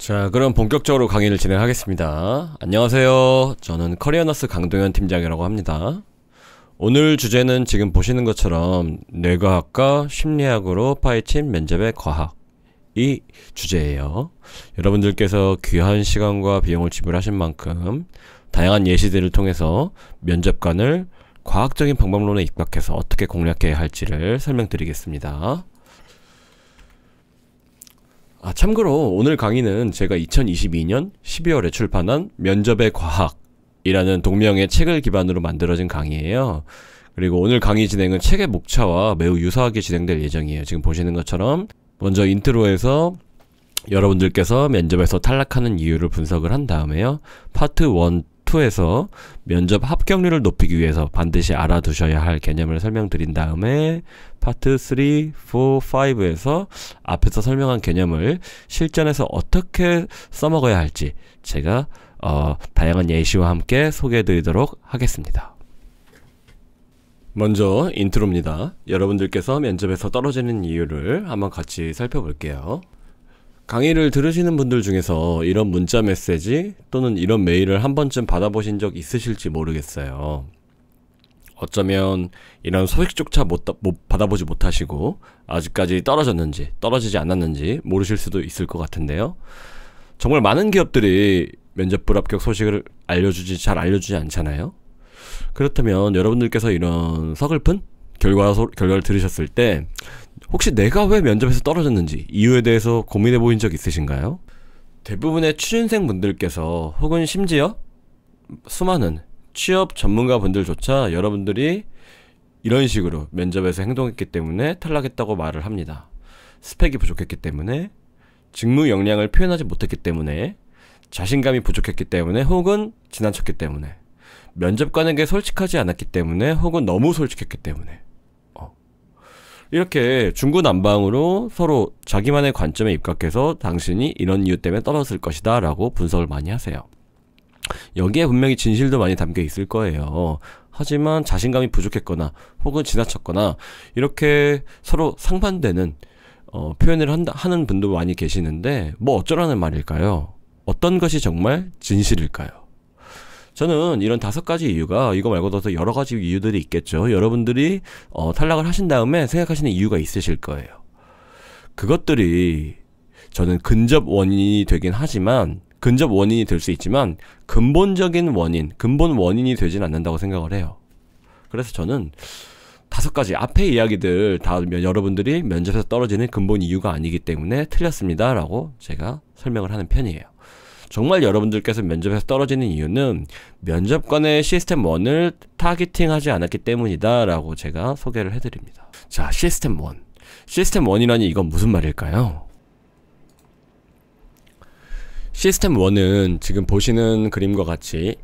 자, 그럼 본격적으로 강의를 진행하겠습니다. 안녕하세요. 저는 커리어너스 강동현 팀장이라고 합니다. 오늘 주제는 지금 보시는 것처럼 뇌과학과 심리학으로 파헤친 면접의 과학이 주제예요. 여러분들께서 귀한 시간과 비용을 지불하신 만큼 다양한 예시들을 통해서 면접관을 과학적인 방법론에 입각해서 어떻게 공략해야 할지를 설명드리겠습니다. 참고로 오늘 강의는 제가 2022년 12월에 출판한 면접의 과학이라는 동명의 책을 기반으로 만들어진 강의예요. 그리고 오늘 강의 진행은 책의 목차와 매우 유사하게 진행될 예정이에요. 지금 보시는 것처럼 먼저 인트로에서 여러분들께서 면접에서 탈락하는 이유를 분석을 한 다음에요. 파트 1, 2에서 면접 합격률을 높이기 위해서 반드시 알아두셔야 할 개념을 설명드린 다음에 파트 3, 4, 5에서 앞에서 설명한 개념을 실전에서 어떻게 써먹어야 할지 제가 다양한 예시와 함께 소개해드리도록 하겠습니다. 먼저 인트로입니다. 여러분들께서 면접에서 떨어지는 이유를 한번 같이 살펴볼게요. 강의를 들으시는 분들 중에서 이런 문자 메시지 또는 이런 메일을 한 번쯤 받아보신 적 있으실지 모르겠어요. 어쩌면 이런 소식조차 받아보지 못하시고 아직까지 떨어지지 않았는지 모르실 수도 있을 것 같은데요. 정말 많은 기업들이 면접 불합격 소식을 잘 알려주지 않잖아요. 그렇다면 여러분들께서 이런 서글픈 결과를 들으셨을 때 혹시 내가 왜 면접에서 떨어졌는지 이유에 대해서 고민해 보신 적 있으신가요? 대부분의 취준생 분들께서 혹은 심지어 수많은 취업 전문가 분들조차 여러분들이 이런 식으로 면접에서 행동했기 때문에 탈락했다고 말을 합니다. 스펙이 부족했기 때문에, 직무 역량을 표현하지 못했기 때문에, 자신감이 부족했기 때문에, 혹은 지나쳤기 때문에, 면접관에게 솔직하지 않았기 때문에, 혹은 너무 솔직했기 때문에 이렇게 중구난방으로 서로 자기만의 관점에 입각해서 당신이 이런 이유 때문에 떨어졌을 것이다 라고 분석을 많이 하세요. 여기에 분명히 진실도 많이 담겨 있을 거예요. 하지만 자신감이 부족했거나 혹은 지나쳤거나 이렇게 서로 상반되는 표현을 하는 분도 많이 계시는데 뭐 어쩌라는 말일까요? 어떤 것이 정말 진실일까요? 저는 이런 5가지 이유가 이거 말고도 더 여러 가지 이유들이 있겠죠. 여러분들이 탈락을 하신 다음에 생각하시는 이유가 있으실 거예요. 그것들이 저는 근접 원인이 되긴 하지만 근접 원인이 될 수 있지만 근본 원인이 되진 않는다고 생각을 해요. 그래서 저는 5가지 앞의 이야기들 다 여러분들이 면접에서 떨어지는 근본 이유가 아니기 때문에 틀렸습니다 라고 제가 설명을 하는 편이에요. 정말 여러분들께서 면접에서 떨어지는 이유는 면접관의 시스템 1을 타겟팅하지 않았기 때문이다 라고 제가 소개를 해드립니다. 자, 시스템 1. 시스템 1이라니 이건 무슨 말일까요? 시스템 1은 지금 보시는 그림과 같이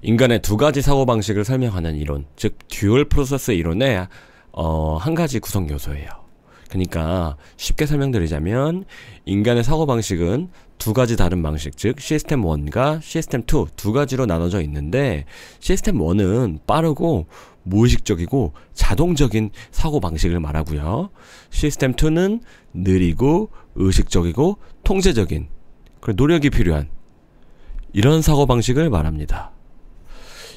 인간의 2가지 사고방식을 설명하는 이론, 즉 듀얼 프로세스 이론의 한 가지 구성 요소예요. 그러니까 쉽게 설명드리자면 인간의 사고방식은 2가지 다른 방식, 즉 시스템 1과 시스템 2 두 가지로 나눠져 있는데 시스템 1은 빠르고 무의식적이고 자동적인 사고방식을 말하고요. 시스템 2는 느리고 의식적이고 통제적인, 그리고 노력이 필요한 이런 사고방식을 말합니다.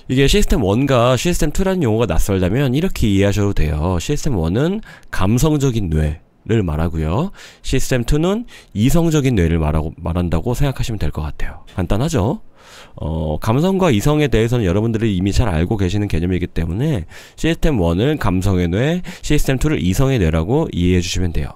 이게 시스템 1과 시스템 2라는 용어가 낯설다면 이렇게 이해하셔도 돼요. 시스템 1은 감성적인 뇌를 말하고요. 시스템 2는 이성적인 뇌를 말한다고 생각하시면 될 것 같아요. 간단하죠? 감성과 이성에 대해서는 여러분들이 이미 잘 알고 계시는 개념이기 때문에 시스템 1을 감성의 뇌, 시스템 2를 이성의 뇌라고 이해해 주시면 돼요.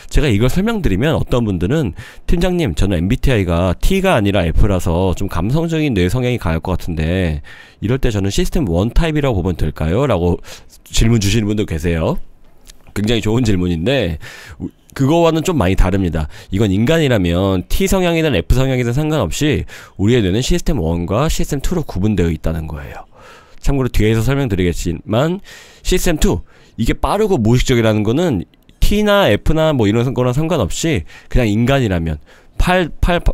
제가 이걸 설명드리면 어떤 분들은 팀장님 저는 MBTI가 T가 아니라 F라서 좀 감성적인 뇌 성향이 강할 것 같은데 이럴 때 저는 시스템 1 타입이라고 보면 될까요? 라고 질문 주시는 분도 계세요. 굉장히 좋은 질문인데 그거와는 좀 많이 다릅니다. 이건 인간이라면 T 성향이든 F 성향이든 상관없이 우리의 뇌는 시스템 1과 시스템 2로 구분되어 있다는 거예요. 참고로 뒤에서 설명드리겠지만 시스템 2 이게 빠르고 무의식적이라는 거는 T나 F나 뭐 이런 거랑 상관없이 그냥 인간이라면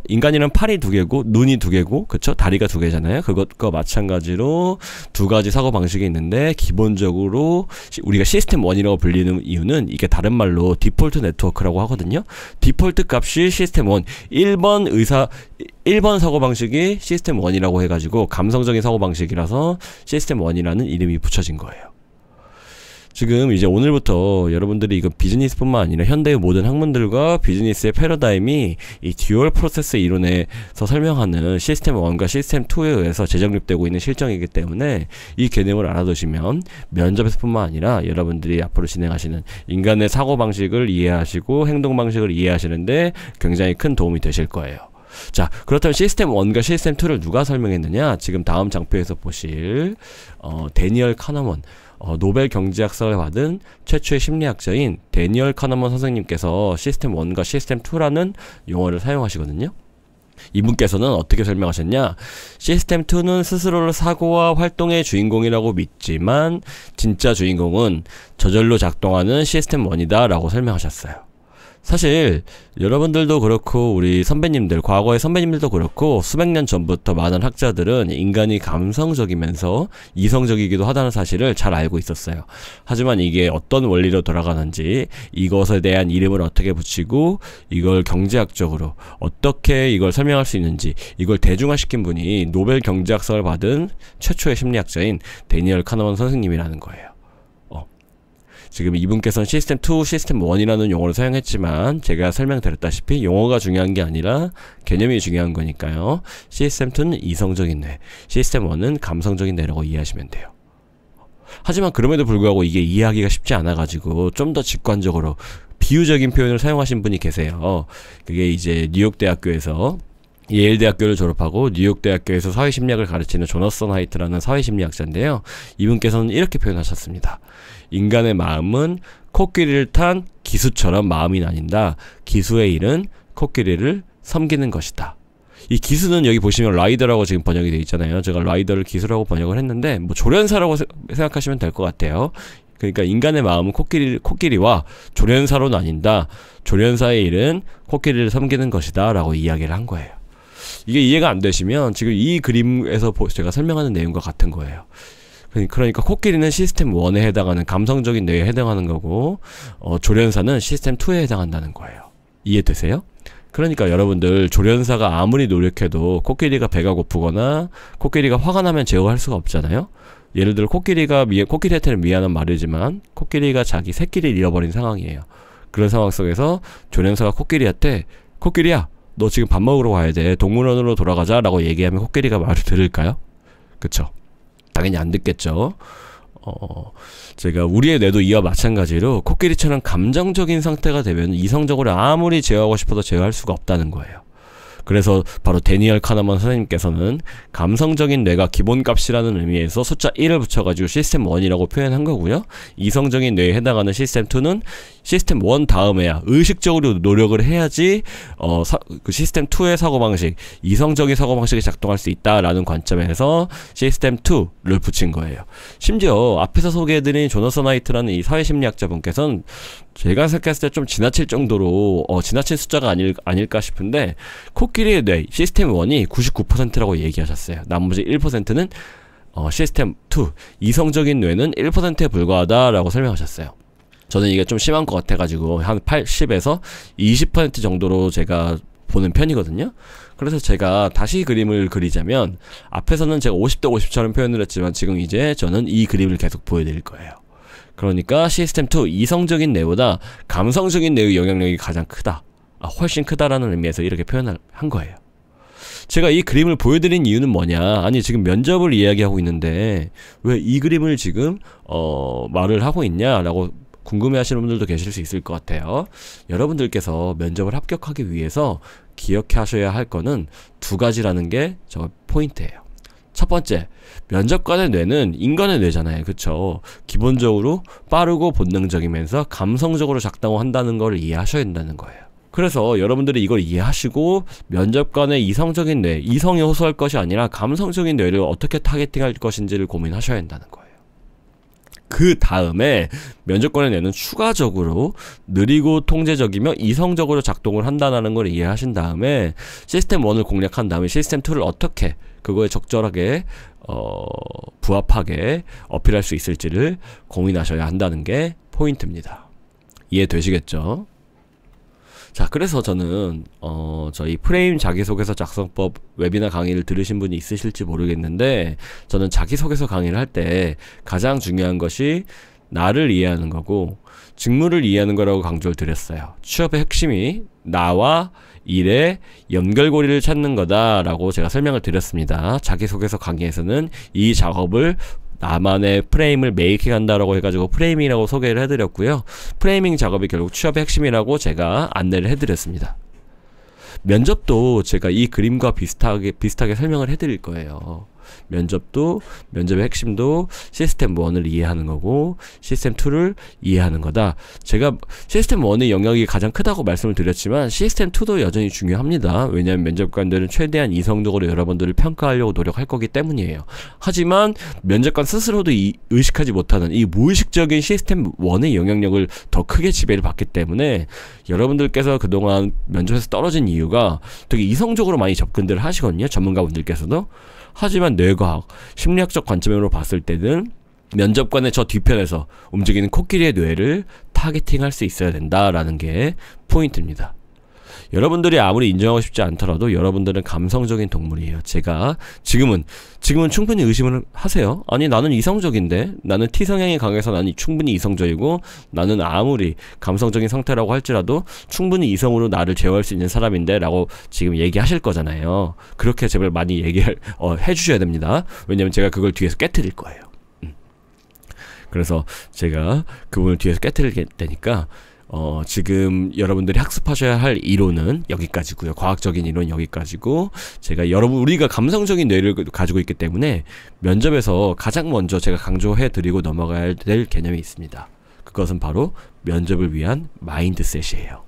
인간이란 팔이 두 개고 눈이 두 개고 그쵸? 다리가 두 개잖아요. 그것과 마찬가지로 두 가지 사고방식이 있는데 기본적으로 우리가 시스템 1이라고 불리는 이유는 이게 다른 말로 디폴트 네트워크라고 하거든요. 디폴트 값이 시스템 1 1번 사고방식이 시스템 1이라고 해가지고 감성적인 사고방식이라서 시스템 1이라는 이름이 붙여진 거예요. 지금 이제 오늘부터 여러분들이 이거 비즈니스뿐만 아니라 현대의 모든 학문들과 비즈니스의 패러다임이 이 듀얼 프로세스 이론에서 설명하는 시스템 1과 시스템 2에 의해서 재정립되고 있는 실정이기 때문에 이 개념을 알아두시면 면접에서뿐만 아니라 여러분들이 앞으로 진행하시는 인간의 사고방식을 이해하시고 행동방식을 이해하시는데 굉장히 큰 도움이 되실 거예요. 자, 그렇다면 시스템 1과 시스템 2를 누가 설명했느냐? 지금 다음 장표에서 보실 데니얼 카너먼, 노벨 경제학상을 받은 최초의 심리학자인 데니얼 카너먼 선생님께서 시스템 1과 시스템 2라는 용어를 사용하시거든요. 이분께서는 어떻게 설명하셨냐? 시스템 2는 스스로를 사고와 활동의 주인공이라고 믿지만 진짜 주인공은 저절로 작동하는 시스템 1이다 라고 설명하셨어요. 사실 여러분들도 그렇고 우리 선배님들, 과거의 선배님들도 그렇고 수백 년 전부터 많은 학자들은 인간이 감성적이면서 이성적이기도 하다는 사실을 잘 알고 있었어요. 하지만 이게 어떤 원리로 돌아가는지, 이것에 대한 이름을 어떻게 붙이고 이걸 경제학적으로 어떻게 이걸 설명할 수 있는지, 이걸 대중화시킨 분이 노벨 경제학상을 받은 최초의 심리학자인 데니얼 카너먼 선생님이라는 거예요. 지금 이분께서는 시스템 2, 시스템 1이라는 용어를 사용했지만 제가 설명드렸다시피 용어가 중요한 게 아니라 개념이 중요한 거니까요. 시스템 2는 이성적인 뇌, 시스템 1은 감성적인 뇌라고 이해하시면 돼요. 하지만 그럼에도 불구하고 이게 이해하기가 쉽지 않아가지고 좀 더 직관적으로 비유적인 표현을 사용하신 분이 계세요. 그게 이제 뉴욕대학교에서 예일대학교를 졸업하고 뉴욕대학교에서 사회심리학을 가르치는 조너선 하이트라는 사회심리학자인데요. 이분께서는 이렇게 표현하셨습니다. 인간의 마음은 코끼리를 탄 기수처럼 마음이 나뉜다. 기수의 일은 코끼리를 섬기는 것이다. 이 기수는 여기 보시면 라이더라고 지금 번역이 되어 있잖아요. 제가 라이더를 기수라고 번역을 했는데 뭐 조련사라고 생각하시면 될 것 같아요. 그러니까 인간의 마음은 코끼리와 조련사로 나뉜다. 조련사의 일은 코끼리를 섬기는 것이다 라고 이야기를 한 거예요. 이게 이해가 안 되시면 지금 이 그림에서 제가 설명하는 내용과 같은 거예요. 그러니까 코끼리는 시스템 1에 해당하는 감성적인 뇌에 해당하는 거고 조련사는 시스템 2에 해당한다는 거예요. 이해되세요? 그러니까 여러분들 조련사가 아무리 노력해도 코끼리가 배가 고프거나 코끼리가 화가 나면 제어할 수가 없잖아요. 예를 들어 코끼리한테는 미안한 말이지만 코끼리가 자기 새끼를 잃어버린 상황이에요. 그런 상황 속에서 조련사가 코끼리한테 코끼리야 너 지금 밥 먹으러 가야 돼. 동물원으로 돌아가자 라고 얘기하면 코끼리가 말을 들을까요? 그쵸? 당연히 안 듣겠죠. 제가 우리의 뇌도 이와 마찬가지로 코끼리처럼 감정적인 상태가 되면 이성적으로 아무리 제어하고 싶어도 제어할 수가 없다는 거예요. 그래서 바로 데니얼 카너먼 선생님께서는 감성적인 뇌가 기본값이라는 의미에서 숫자 1을 붙여가지고 시스템 1이라고 표현한 거고요. 이성적인 뇌에 해당하는 시스템 2는 시스템 1 다음에야 의식적으로 노력을 해야지 그 시스템 2의 사고방식, 이성적인 사고방식이 작동할 수 있다라는 관점에서 시스템 2를 붙인 거예요. 심지어 앞에서 소개해드린 조너선 하이트라는 이 사회심리학자분께서는 제가 생각했을 때 좀 지나칠 정도로 지나친 숫자가 아닐까 싶은데 코끼리의 뇌, 시스템 1이 99%라고 얘기하셨어요. 나머지 1%는 시스템 2, 이성적인 뇌는 1%에 불과하다라고 설명하셨어요. 저는 이게 좀 심한 것 같아가지고 한 80에서 20% 정도로 제가 보는 편이거든요. 그래서 제가 다시 그림을 그리자면 앞에서는 제가 50대 50처럼 표현을 했지만 지금 이제 저는 이 그림을 계속 보여드릴 거예요. 그러니까 시스템 2, 이성적인 뇌보다 감성적인 뇌의 영향력이 가장 크다. 훨씬 크다라는 의미에서 이렇게 표현을 한 거예요. 제가 이 그림을 보여드린 이유는 뭐냐? 아니 지금 면접을 이야기하고 있는데 왜 이 그림을 지금 말을 하고 있냐라고 궁금해하시는 분들도 계실 수 있을 것 같아요. 여러분들께서 면접을 합격하기 위해서 기억하셔야 할 거는 두 가지라는 게 저 포인트예요. 첫 번째, 면접관의 뇌는 인간의 뇌잖아요. 그쵸? 기본적으로 빠르고 본능적이면서 감성적으로 작동한다는 걸 이해하셔야 된다는 거예요. 그래서 여러분들이 이걸 이해하시고 면접관의 이성적인 뇌, 이성이 호소할 것이 아니라 감성적인 뇌를 어떻게 타겟팅할 것인지를 고민하셔야 한다는 거예요. 그 다음에 면접관의 뇌는 추가적으로 느리고 통제적이며 이성적으로 작동을 한다는 걸 이해하신 다음에 시스템 1을 공략한 다음에 시스템 2를 어떻게 그거에 적절하게 부합하게 어필할 수 있을지를 고민하셔야 한다는 게 포인트입니다. 이해되시겠죠? 자, 그래서 저는 저희 프레임 자기소개서 작성법 웨비나 강의를 들으신 분이 있으실지 모르겠는데, 저는 자기소개서 강의를 할 때 가장 중요한 것이 나를 이해하는 거고 직무를 이해하는 거라고 강조를 드렸어요. 취업의 핵심이 나와 일의 연결고리를 찾는 거다라고 제가 설명을 드렸습니다. 자기소개서 강의에서는 이 작업을 나만의 프레임을 메이킹 한다라고 해가지고 프레이밍이라고 소개를 해드렸고요. 프레이밍 작업이 결국 취업의 핵심이라고 제가 안내를 해드렸습니다. 면접도 제가 이 그림과 비슷하게 설명을 해드릴 거예요. 면접의 핵심도 시스템 1을 이해하는 거고 시스템 2를 이해하는 거다. 제가 시스템 1의 영역이 가장 크다고 말씀을 드렸지만 시스템 2도 여전히 중요합니다. 왜냐하면 면접관들은 최대한 이성적으로 여러분들을 평가하려고 노력할 거기 때문이에요. 하지만 면접관 스스로도 의식하지 못하는 이 무의식적인 시스템 1의 영향력을 더 크게 지배를 받기 때문에 여러분들께서 그동안 면접에서 떨어진 이유가 되게 이성적으로 많이 접근들을 하시거든요. 전문가분들께서도. 하지만 뇌과학, 심리학적 관점으로 봤을 때는 면접관의 저 뒤편에서 움직이는 코끼리의 뇌를 타겟팅할 수 있어야 된다라는 게 포인트입니다. 여러분들이 아무리 인정하고 싶지 않더라도 여러분들은 감성적인 동물이에요. 제가 지금은 충분히 의심을 하세요. 아니 나는 이성적인데, 나는 T성향이 강해서 나는 충분히 이성적이고, 나는 아무리 감성적인 상태라고 할지라도 충분히 이성으로 나를 제어할 수 있는 사람인데 라고 지금 얘기하실 거잖아요. 그렇게 제발 많이 해주셔야 됩니다. 왜냐면 제가 그걸 뒤에서 깨트릴 거예요. 그래서 제가 그분을 뒤에서 깨트릴 테니까 지금 여러분들이 학습하셔야 할 이론은 여기까지고요. 과학적인 이론 여기까지고, 제가 우리가 감성적인 뇌를 가지고 있기 때문에 면접에서 가장 먼저 제가 강조해 드리고 넘어가야 될 개념이 있습니다. 그것은 바로 면접을 위한 마인드셋이에요.